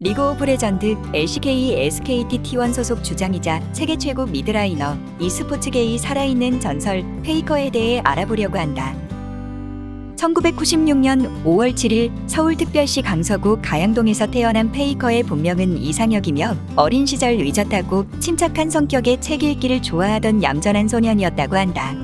리그 오브 레전드 LCK SKT T1 소속 주장이자 세계 최고 미드라이너, e스포츠계의 살아있는 전설 페이커에 대해 알아보려고 한다. 1996년 5월 7일 서울특별시 강서구 가양동에서 태어난 페이커의 본명은 이상혁이며 어린 시절 의젓하고 침착한 성격의 책 읽기를 좋아하던 얌전한 소년이었다고 한다.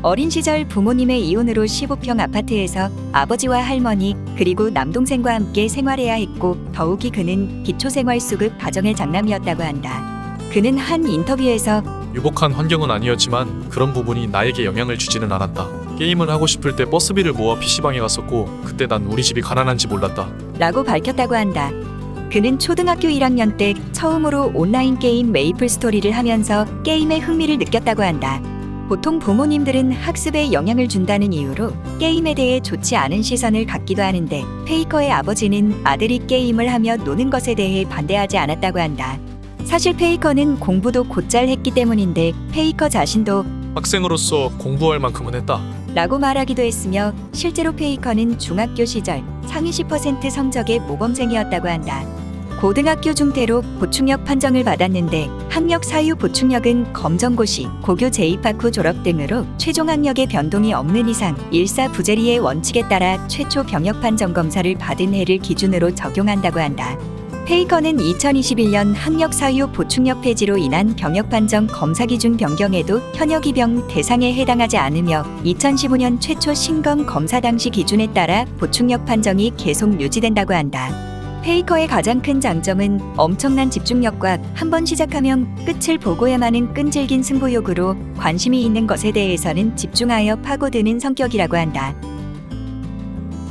어린 시절 부모님의 이혼으로 15평 아파트에서 아버지와 할머니 그리고 남동생과 함께 생활해야 했고 더욱이 그는 기초생활수급 가정의 장남이었다고 한다. 그는 한 인터뷰에서 유복한 환경은 아니었지만 그런 부분이 나에게 영향을 주지는 않았다. 게임을 하고 싶을 때 버스비를 모아 PC방에 갔었고 그때 난 우리 집이 가난한지 몰랐다. 라고 밝혔다고 한다. 그는 초등학교 1학년 때 처음으로 온라인 게임 메이플 스토리를 하면서 게임에 흥미를 느꼈다고 한다. 보통 부모님들은 학습에 영향을 준다는 이유로 게임에 대해 좋지 않은 시선을 갖기도 하는데 페이커의 아버지는 아들이 게임을 하며 노는 것에 대해 반대하지 않았다고 한다. 사실 페이커는 공부도 곧잘 했기 때문인데 페이커 자신도 학생으로서 공부할 만큼은 했다. 라고 말하기도 했으며 실제로 페이커는 중학교 시절 상위 10% 성적의 모범생이었다고 한다. 고등학교 중퇴로 보충역 판정을 받았는데 학력 사유 보충역은 검정고시, 고교 재입학 후 졸업 등으로 최종 학력의 변동이 없는 이상 일사부재리의 원칙에 따라 최초 병역 판정 검사를 받은 해를 기준으로 적용한다고 한다. 페이커는 2021년 학력 사유 보충역 폐지로 인한 병역 판정 검사 기준 변경에도 현역 입영 대상에 해당하지 않으며 2015년 최초 신검 검사 당시 기준에 따라 보충역 판정이 계속 유지된다고 한다. 페이커의 가장 큰 장점은 엄청난 집중력과 한번 시작하면 끝을 보고야만은 끈질긴 승부욕으로 관심이 있는 것에 대해서는 집중하여 파고드는 성격이라고 한다.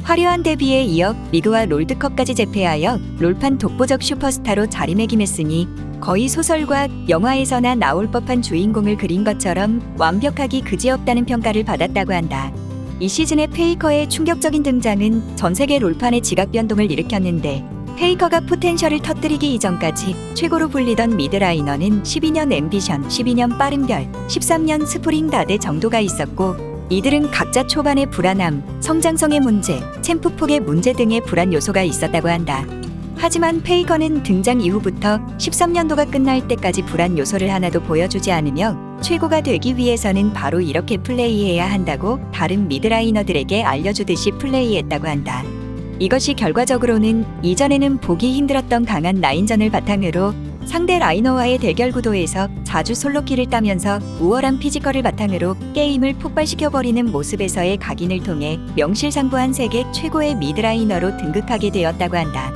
화려한 데뷔에 이어 리그와 롤드컵까지 제패하여 롤판 독보적 슈퍼스타로 자리매김했으니 거의 소설과 영화에서나 나올 법한 주인공을 그린 것처럼 완벽하기 그지없다는 평가를 받았다고 한다. 이 시즌의 페이커의 충격적인 등장은 전 세계 롤판의 지각 변동을 일으켰는데 페이커가 포텐셜을 터뜨리기 이전까지 최고로 불리던 미드라이너는 12년 앰비션, 12년 빠른별, 13년 스프링 다대 정도가 있었고 이들은 각자 초반의 불안함, 성장성의 문제, 챔프 폭의 문제 등의 불안 요소가 있었다고 한다. 하지만 페이커는 등장 이후부터 13년도가 끝날 때까지 불안 요소를 하나도 보여주지 않으며 최고가 되기 위해서는 바로 이렇게 플레이해야 한다고 다른 미드라이너들에게 알려주듯이 플레이했다고 한다. 이것이 결과적으로는 이전에는 보기 힘들었던 강한 라인전을 바탕으로 상대 라이너와의 대결 구도에서 자주 솔로킬을 따면서 우월한 피지컬을 바탕으로 게임을 폭발시켜버리는 모습에서의 각인을 통해 명실상부한 세계 최고의 미드라이너로 등극하게 되었다고 한다.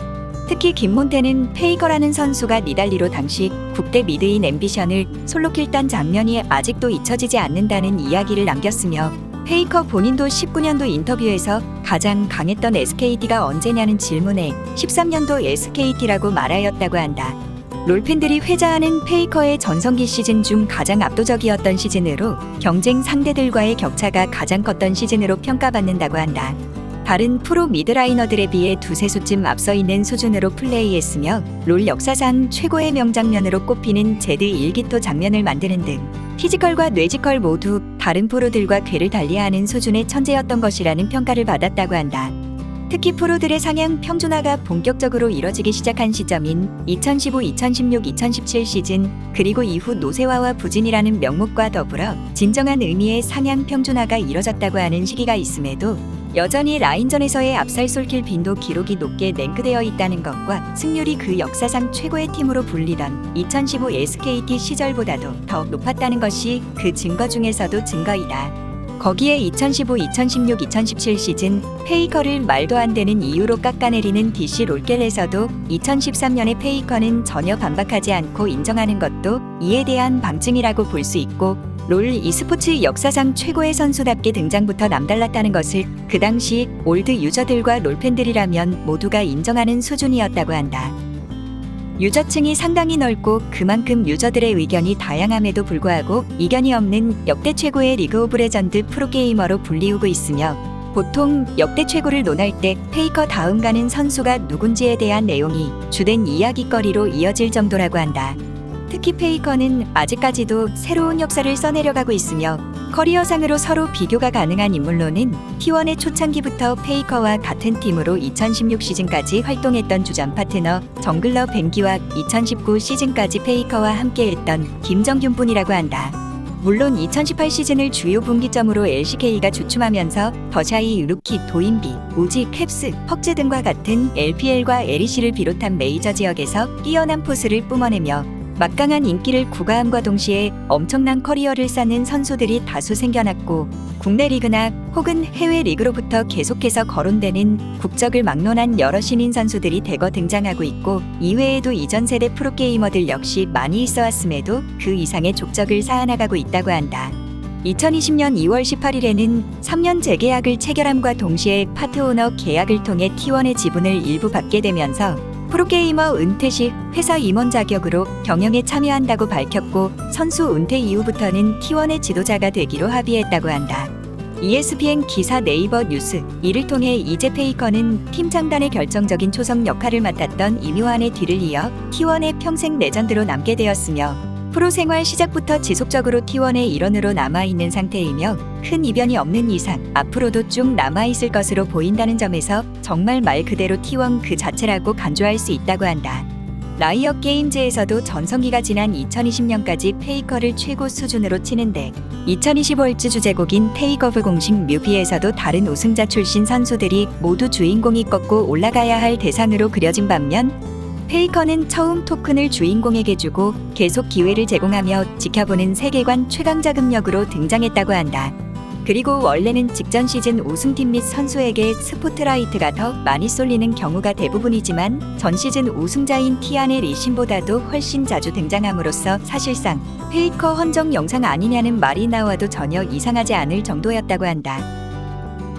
특히 김몬태는 페이커라는 선수가 니달리로 당시 국대 미드인 앰비션을 솔로킬 딴 장면이 아직도 잊혀지지 않는다는 이야기를 남겼으며 페이커 본인도 19년도 인터뷰에서 가장 강했던 SKT가 언제냐는 질문에 13년도 SKT라고 말하였다고 한다. 롤팬들이 회자하는 페이커의 전성기 시즌 중 가장 압도적이었던 시즌으로 경쟁 상대들과의 격차가 가장 컸던 시즌으로 평가받는다고 한다. 다른 프로 미드라이너들에 비해 두세 수쯤 앞서 있는 수준으로 플레이했으며 롤 역사상 최고의 명장면으로 꼽히는 제드 일기토 장면을 만드는 등 피지컬과 뇌지컬 모두 다른 프로들과 궤를 달리하는 수준의 천재였던 것이라는 평가를 받았다고 한다. 특히 프로들의 상향 평준화가 본격적으로 이뤄지기 시작한 시점인 2015, 2016, 2017 시즌 그리고 이후 노세화와 부진이라는 명목과 더불어 진정한 의미의 상향 평준화가 이뤄졌다고 하는 시기가 있음에도 여전히 라인전에서의 압살 솔킬 빈도 기록이 높게 랭크되어 있다는 것과 승률이 그 역사상 최고의 팀으로 불리던 2015 SKT 시절보다도 더 높았다는 것이 그 증거 중에서도 증거이다. 거기에 2015, 2016, 2017 시즌 페이커를 말도 안 되는 이유로 깎아내리는 DC 롤겔에서도 2013년의 페이커는 전혀 반박하지 않고 인정하는 것도 이에 대한 방증이라고 볼 수 있고 롤 e스포츠 역사상 최고의 선수답게 등장부터 남달랐다는 것을 그 당시 올드 유저들과 롤팬들이라면 모두가 인정하는 수준이었다고 한다. 유저층이 상당히 넓고 그만큼 유저들의 의견이 다양함에도 불구하고 이견이 없는 역대 최고의 리그 오브 레전드 프로게이머로 불리우고 있으며 보통 역대 최고를 논할 때 페이커 다음 가는 선수가 누군지에 대한 내용이 주된 이야깃거리로 이어질 정도라고 한다. 특히 페이커는 아직까지도 새로운 역사를 써내려가고 있으며 커리어상으로 서로 비교가 가능한 인물로는 T1의 초창기부터 페이커와 같은 팀으로 2016 시즌까지 활동했던 주전 파트너 정글러 벤기와 2019 시즌까지 페이커와 함께했던 김정균 뿐이라고 한다. 물론 2018 시즌을 주요 분기점으로 LCK가 주춤하면서 더샤이, 루키, 도인비, 우지, 캡스, 헉즈 등과 같은 LPL과 LEC를 비롯한 메이저 지역에서 뛰어난 포스를 뿜어내며 막강한 인기를 구가함과 동시에 엄청난 커리어를 쌓는 선수들이 다수 생겨났고 국내 리그나 혹은 해외 리그로부터 계속해서 거론되는 국적을 막론한 여러 신인 선수들이 대거 등장하고 있고 이외에도 이전 세대 프로게이머들 역시 많이 있어왔음에도 그 이상의 족적을 쌓아나가고 있다고 한다. 2020년 2월 18일에는 3년 재계약을 체결함과 동시에 파트오너 계약을 통해 T1의 지분을 일부 받게 되면서 프로게이머 은퇴 시 회사 임원 자격으로 경영에 참여한다고 밝혔고 선수 은퇴 이후부터는 T1의 지도자가 되기로 합의했다고 한다. ESPN 기사 네이버 뉴스 이를 통해 이제 페이커는 팀 창단의 결정적인 초성 역할을 맡았던 임요한의 뒤를 이어 T1의 평생 레전드로 남게 되었으며 프로 생활 시작부터 지속적으로 T1의 일원으로 남아있는 상태이며 큰 이변이 없는 이상 앞으로도 쭉 남아있을 것으로 보인다는 점에서 정말 말 그대로 T1 그 자체라고 간주할 수 있다고 한다. 라이엇 게임즈에서도 전성기가 지난 2020년까지 페이커를 최고 수준으로 치는데 2025일즈 주제곡인 테이크 오브 공식 뮤비에서도 다른 우승자 출신 선수들이 모두 주인공이 꺾고 올라가야 할 대상으로 그려진 반면 페이커는 처음 토큰을 주인공에게 주고 계속 기회를 제공하며 지켜보는 세계관 최강자 금력으로 등장했다고 한다. 그리고 원래는 직전 시즌 우승팀 및 선수에게 스포트라이트가 더 많이 쏠리는 경우가 대부분이지만 전 시즌 우승자인 티안의 리신보다도 훨씬 자주 등장함으로써 사실상 페이커 헌정 영상 아니냐는 말이 나와도 전혀 이상하지 않을 정도였다고 한다.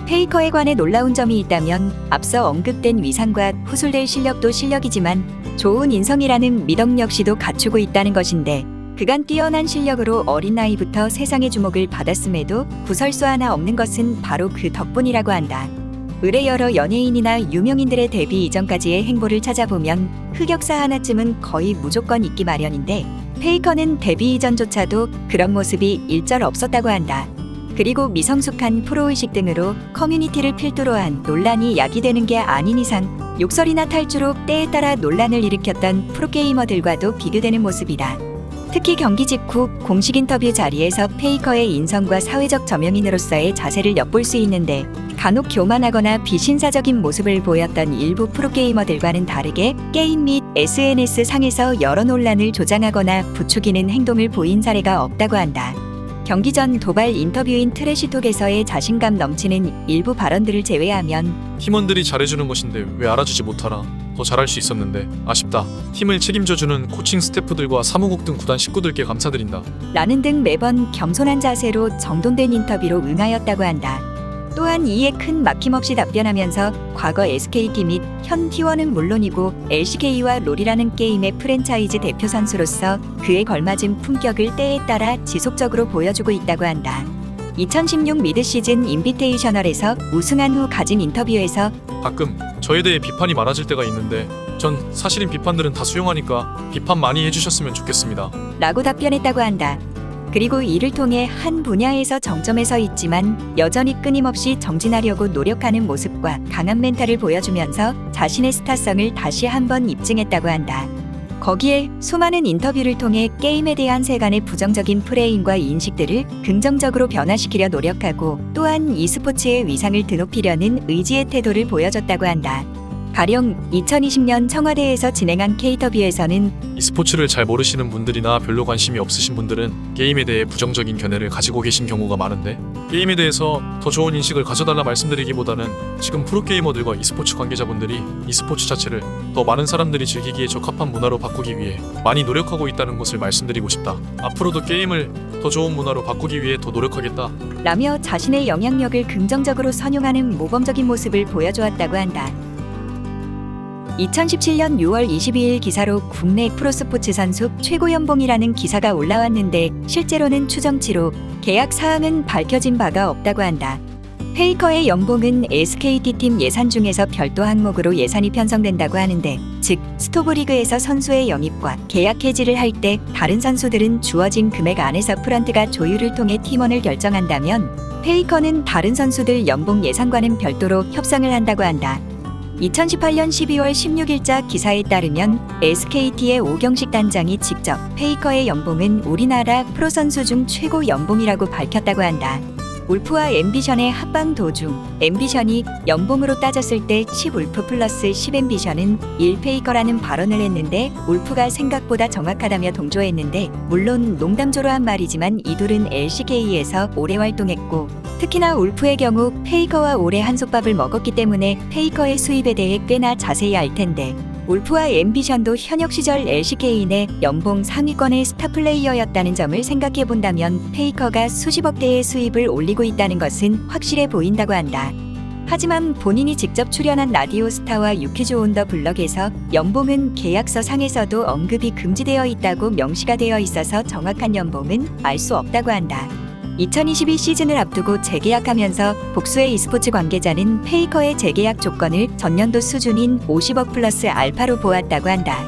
페이커에 관해 놀라운 점이 있다면 앞서 언급된 위상과 후술될 실력도 실력이지만 좋은 인성이라는 미덕 역시도 갖추고 있다는 것인데 그간 뛰어난 실력으로 어린 나이부터 세상의 주목을 받았음에도 구설수 하나 없는 것은 바로 그 덕분이라고 한다. 의뢰 여러 연예인이나 유명인들의 데뷔 이전까지의 행보를 찾아보면 흑역사 하나쯤은 거의 무조건 있기 마련인데 페이커는 데뷔 이전조차도 그런 모습이 일절 없었다고 한다. 그리고 미성숙한 프로의식 등으로 커뮤니티를 필두로 한 논란이 야기되는 게 아닌 이상 욕설이나 탈주로 때에 따라 논란을 일으켰던 프로게이머들과도 비교되는 모습이다. 특히 경기 직후 공식 인터뷰 자리에서 페이커의 인성과 사회적 저명인으로서의 자세를 엿볼 수 있는데 간혹 교만하거나 비신사적인 모습을 보였던 일부 프로게이머들과는 다르게 게임 및 SNS 상에서 여러 논란을 조장하거나 부추기는 행동을 보인 사례가 없다고 한다. 경기 전 도발 인터뷰인 트래시톡에서의 자신감 넘치는 일부 발언들을 제외하면 팀원들이 잘해주는 것인데 왜 알아주지 못하나. 더 잘할 수 있었는데 아쉽다. 팀을 책임져주는 코칭 스태프들과 사무국 등 구단 식구들께 감사드린다. 라는 등 매번 겸손한 자세로 정돈된 인터뷰로 응하였다고 한다. 또한 이에 큰 막힘없이 답변하면서 과거 SKT 및 현 T1은 물론이고 LCK와 롤이라는 게임의 프랜차이즈 대표 선수로서 그에 걸맞은 품격을 때에 따라 지속적으로 보여주고 있다고 한다. 2016 미드시즌 인비테이셔널에서 우승한 후 가진 인터뷰에서 가끔 저에 대해 비판이 많아질 때가 있는데 전 사실인 비판들은 다 수용하니까 비판 많이 해주셨으면 좋겠습니다. 라고 답변했다고 한다. 그리고 이를 통해 한 분야에서 정점에 서 있지만 여전히 끊임없이 정진하려고 노력하는 모습과 강한 멘탈을 보여주면서 자신의 스타성을 다시 한번 입증했다고 한다. 거기에 수많은 인터뷰를 통해 게임에 대한 세간의 부정적인 프레임과 인식들을 긍정적으로 변화시키려 노력하고 또한 e스포츠의 위상을 드높이려는 의지의 태도를 보여줬다고 한다. 가령 2020년 청와대에서 진행한 K더비에서는 e스포츠를 잘 모르시는 분들이나 별로 관심이 없으신 분들은 게임에 대해 부정적인 견해를 가지고 계신 경우가 많은데 게임에 대해서 더 좋은 인식을 가져달라 말씀드리기보다는 지금 프로게이머들과 e스포츠 관계자분들이 e스포츠 자체를 더 많은 사람들이 즐기기에 적합한 문화로 바꾸기 위해 많이 노력하고 있다는 것을 말씀드리고 싶다. 앞으로도 게임을 더 좋은 문화로 바꾸기 위해 더 노력하겠다. 라며 자신의 영향력을 긍정적으로 선용하는 모범적인 모습을 보여주었다고 한다. 2017년 6월 22일 기사로 국내 프로스포츠 선수 최고 연봉이라는 기사가 올라왔는데 실제로는 추정치로 계약 사항은 밝혀진 바가 없다고 한다. 페이커의 연봉은 SKT팀 예산 중에서 별도 항목으로 예산이 편성된다고 하는데 즉 스토브리그에서 선수의 영입과 계약 해지를 할 때 다른 선수들은 주어진 금액 안에서 프런트가 조율을 통해 팀원을 결정한다면 페이커는 다른 선수들 연봉 예상과는 별도로 협상을 한다고 한다. 2018년 12월 16일자 기사에 따르면 SKT의 오경식 단장이 직접 페이커의 연봉은 우리나라 프로 선수 중 최고 연봉이라고 밝혔다고 한다. 울프와 앰비션의 합방 도중 앰비션이 연봉으로 따졌을 때 10 울프 플러스 10 앰비션은 1 페이커라는 발언을 했는데 울프가 생각보다 정확하다며 동조했는데 물론 농담조로 한 말이지만 이 둘은 LCK에서 오래 활동했고 특히나 울프의 경우 페이커와 오래 한솥밥을 먹었기 때문에 페이커의 수입에 대해 꽤나 자세히 알 텐데 울프와 앰비션도 현역 시절 LCK 내 연봉 상위권의 스타 플레이어였다는 점을 생각해 본다면 페이커가 수십억대의 수입을 올리고 있다는 것은 확실해 보인다고 한다. 하지만 본인이 직접 출연한 라디오 스타와 유퀴즈 온 더 블럭에서 연봉은 계약서 상에서도 언급이 금지되어 있다고 명시가 되어 있어서 정확한 연봉은 알 수 없다고 한다. 2022 시즌을 앞두고 재계약하면서 복수의 e스포츠 관계자는 페이커의 재계약 조건을 전년도 수준인 50억 플러스 알파로 보았다고 한다.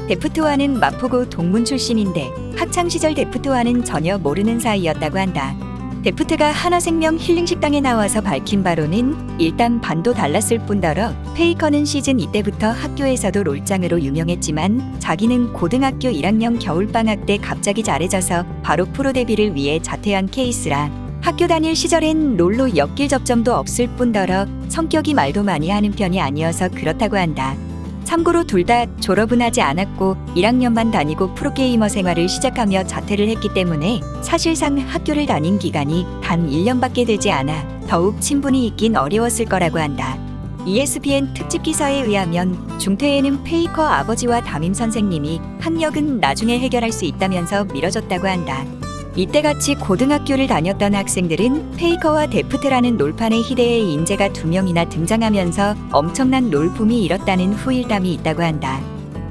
데프트와는 마포구 동문 출신인데 학창시절 데프트와는 전혀 모르는 사이였다고 한다. 데프트가 하나생명 힐링식당에 나와서 밝힌 바로는 일단 반도 달랐을 뿐더러 페이커는 시즌 2때부터 학교에서도 롤장으로 유명했지만 자기는 고등학교 1학년 겨울방학 때 갑자기 잘해져서 바로 프로 데뷔를 위해 자퇴한 케이스라 학교 다닐 시절엔 롤로 엮일 접점도 없을 뿐더러 성격이 말도 많이 하는 편이 아니어서 그렇다고 한다. 참고로 둘 다 졸업은 하지 않았고 1학년만 다니고 프로게이머 생활을 시작하며 자퇴를 했기 때문에 사실상 학교를 다닌 기간이 단 1년밖에 되지 않아 더욱 친분이 있긴 어려웠을 거라고 한다. ESPN 특집 기사에 의하면 중퇴에는 페이커 아버지와 담임 선생님이 학력은 나중에 해결할 수 있다면서 미뤄졌다고 한다. 이때같이 고등학교를 다녔던 학생들은 페이커와 데프트라는 롤판의 희대의 인재가 2명이나 등장하면서 엄청난 롤붐이 일었다는 후일담이 있다고 한다.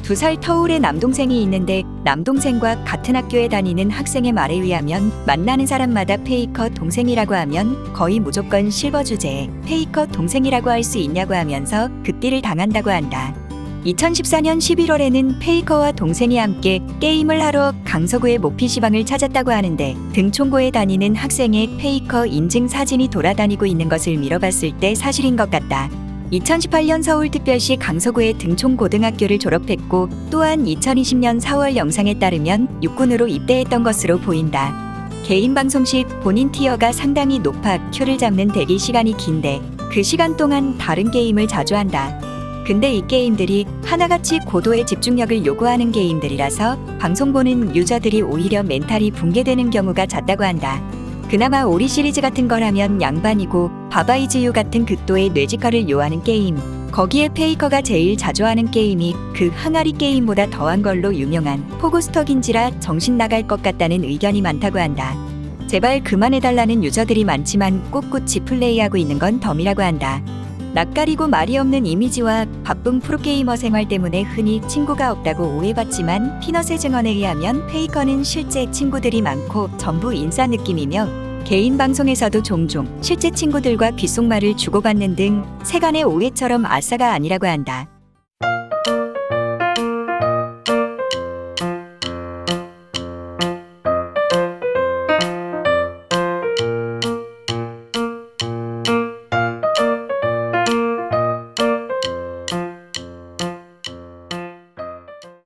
2살 터울의 남동생이 있는데 남동생과 같은 학교에 다니는 학생의 말에 의하면 만나는 사람마다 페이커 동생이라고 하면 거의 무조건 실버 주제에 페이커 동생이라고 할 수 있냐고 하면서 극딜을 당한다고 한다. 2014년 11월에는 페이커와 동생이 함께 게임을 하러 강서구의 모 PC방을 찾았다고 하는데 등촌고에 다니는 학생의 페이커 인증 사진이 돌아다니고 있는 것을 밀어봤을 때 사실인 것 같다. 2018년 서울특별시 강서구의 등촌고등학교를 졸업했고 또한 2020년 4월 영상에 따르면 육군으로 입대했던 것으로 보인다. 개인 방송 시 본인 티어가 상당히 높아 큐를 잡는 대기 시간이 긴데 그 시간 동안 다른 게임을 자주 한다. 근데 이 게임들이 하나같이 고도의 집중력을 요구하는 게임들이라서 방송 보는 유저들이 오히려 멘탈이 붕괴되는 경우가 잦다고 한다. 그나마 오리 시리즈 같은 거라면 양반이고 바바이즈유 같은 극도의 뇌지컬을 요하는 게임, 거기에 페이커가 제일 자주 하는 게임이 그 항아리 게임보다 더한 걸로 유명한 포고스터긴지라 정신 나갈 것 같다는 의견이 많다고 한다. 제발 그만해달라는 유저들이 많지만 꿋꿋이 플레이하고 있는 건 덤이라고 한다. 낯가리고 말이 없는 이미지와 바쁜 프로게이머 생활 때문에 흔히 친구가 없다고 오해받지만 피넛의 증언에 의하면 페이커는 실제 친구들이 많고 전부 인싸 느낌이며 개인 방송에서도 종종 실제 친구들과 귓속말을 주고받는 등 세간의 오해처럼 아싸가 아니라고 한다.